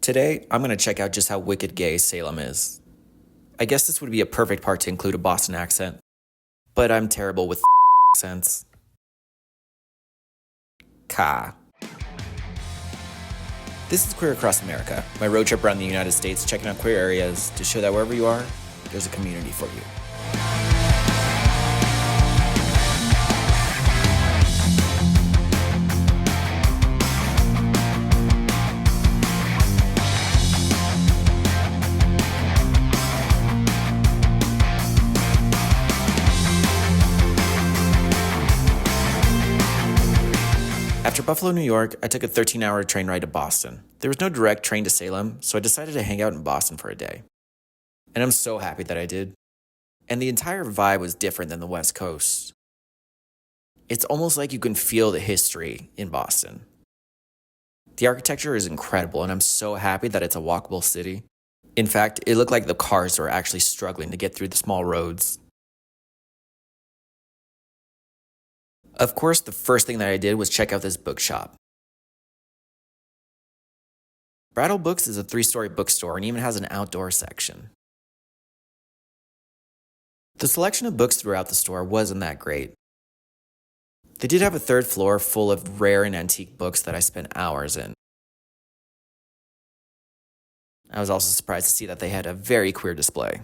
Today, I'm going to check out just how wicked gay Salem is. I guess this would be a perfect part to include a Boston accent, but I'm terrible with accents. Ka. This is Queer Across America, my road trip around the United States checking out queer areas to show that wherever you are, there's a community for you. After Buffalo, New York, I took a 13-hour train ride to Boston. There was no direct train to Salem, so I decided to hang out in Boston for a day. And I'm so happy that I did. And the entire vibe was different than the West Coast. It's almost like you can feel the history in Boston. The architecture is incredible, and I'm so happy that it's a walkable city. In fact, it looked like the cars were actually struggling to get through the small roads. Of course, the first thing that I did was check out this bookshop. Brattle Books is a 3-story bookstore and even has an outdoor section. The selection of books throughout the store wasn't that great. They did have a 3rd floor full of rare and antique books that I spent hours in. I was also surprised to see that they had a very queer display.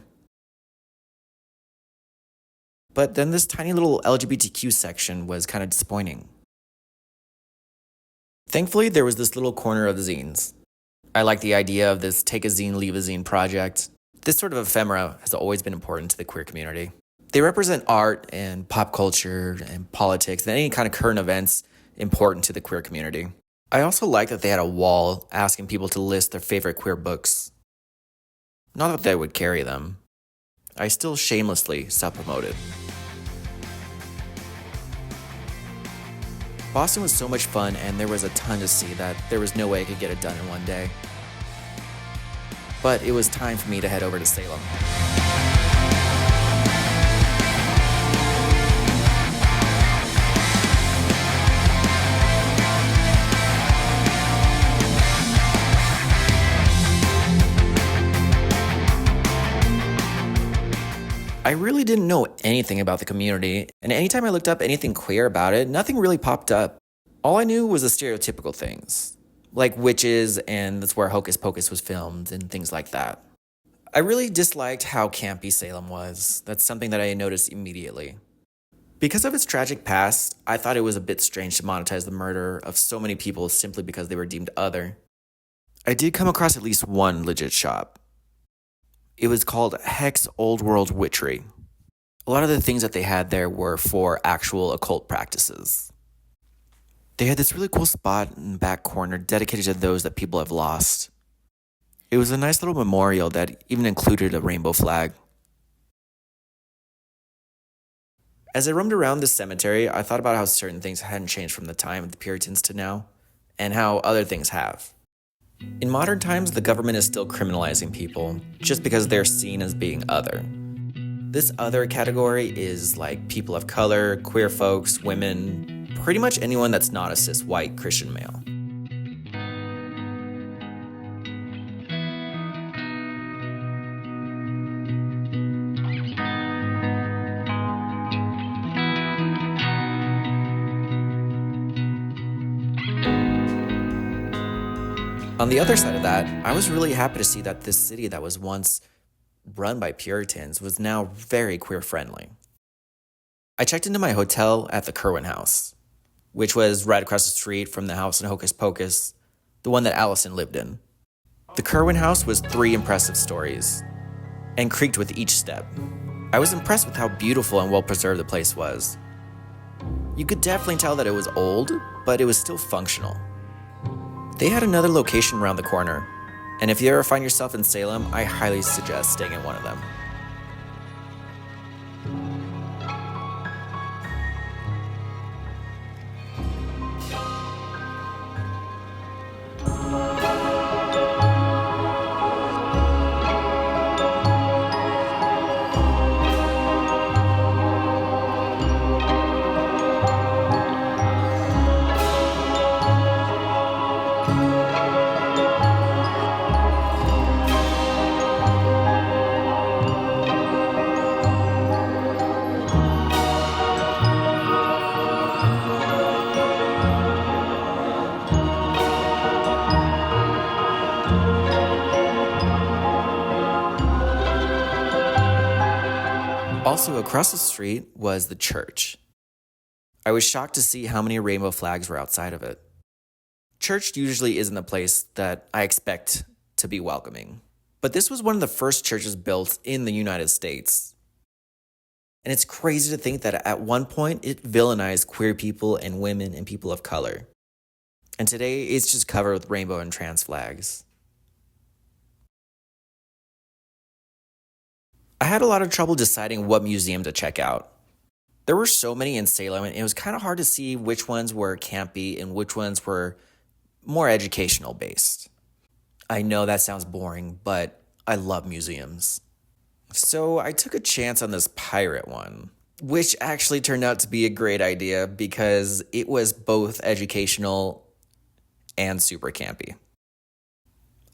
But then this tiny little LGBTQ section was kind of disappointing. Thankfully, there was this little corner of the zines. I like the idea of this take a zine, leave a zine project. This sort of ephemera has always been important to the queer community. They represent art and pop culture and politics and any kind of current events important to the queer community. I also like that they had a wall asking people to list their favorite queer books. Not that they would carry them. I still shamelessly self-promoted. Boston was so much fun, and there was a ton to see that there was no way I could get it done in one day. But it was time for me to head over to Salem. I really didn't know anything about the community, and anytime I looked up anything queer about it, nothing really popped up. All I knew was the stereotypical things, like witches, and that's where Hocus Pocus was filmed, and things like that. I really disliked how campy Salem was. That's something that I noticed immediately. Because of its tragic past, I thought it was a bit strange to monetize the murder of so many people simply because they were deemed other. I did come across at least one legit shop. It was called Hex Old World Witchery. A lot of the things that they had there were for actual occult practices. They had this really cool spot in the back corner dedicated to those that people have lost. It was a nice little memorial that even included a rainbow flag. As I roamed around this cemetery, I thought about how certain things hadn't changed from the time of the Puritans to now, and how other things have. In modern times, the government is still criminalizing people just because they're seen as being other. This other category is like people of color, queer folks, women, pretty much anyone that's not a cis white Christian male. On the other side of that, I was really happy to see that this city that was once run by Puritans was now very queer-friendly. I checked into my hotel at the Curwen House, which was right across the street from the house in Hocus Pocus, the one that Allison lived in. The Curwen House was 3 impressive stories, and creaked with each step. I was impressed with how beautiful and well-preserved the place was. You could definitely tell that it was old, but it was still functional. They had another location around the corner, and if you ever find yourself in Salem, I highly suggest staying at one of them. Also, across the street was the church. I was shocked to see how many rainbow flags were outside of it. Church usually isn't the place that I expect to be welcoming, but this was one of the first churches built in the United States. And it's crazy to think that at one point it villainized queer people and women and people of color. And today it's just covered with rainbow and trans flags. I had a lot of trouble deciding what museum to check out. There were so many in Salem, and it was kind of hard to see which ones were campy and which ones were more educational based. I know that sounds boring, but I love museums. So I took a chance on this pirate one, which actually turned out to be a great idea because it was both educational and super campy.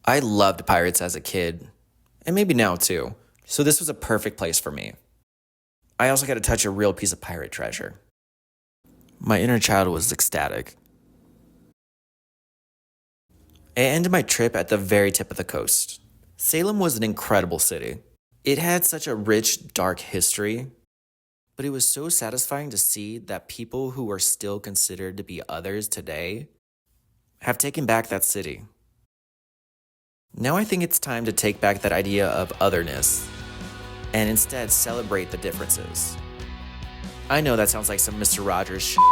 I loved pirates as a kid, and maybe now too, so this was a perfect place for me. I also got to touch a real piece of pirate treasure. My inner child was ecstatic. I ended my trip at the very tip of the coast. Salem was an incredible city. It had such a rich, dark history, but it was so satisfying to see that people who are still considered to be others today have taken back that city. Now I think it's time to take back that idea of otherness and instead celebrate the differences. I know that sounds like some Mr. Rogers shit,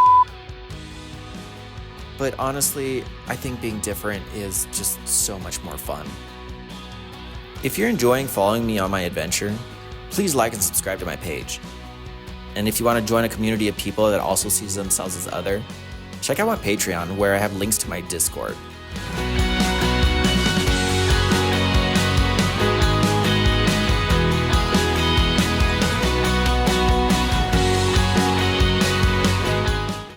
but honestly, I think being different is just so much more fun. If you're enjoying following me on my adventure, please like and subscribe to my page. And if you want to join a community of people that also sees themselves as other, check out my Patreon where I have links to my Discord.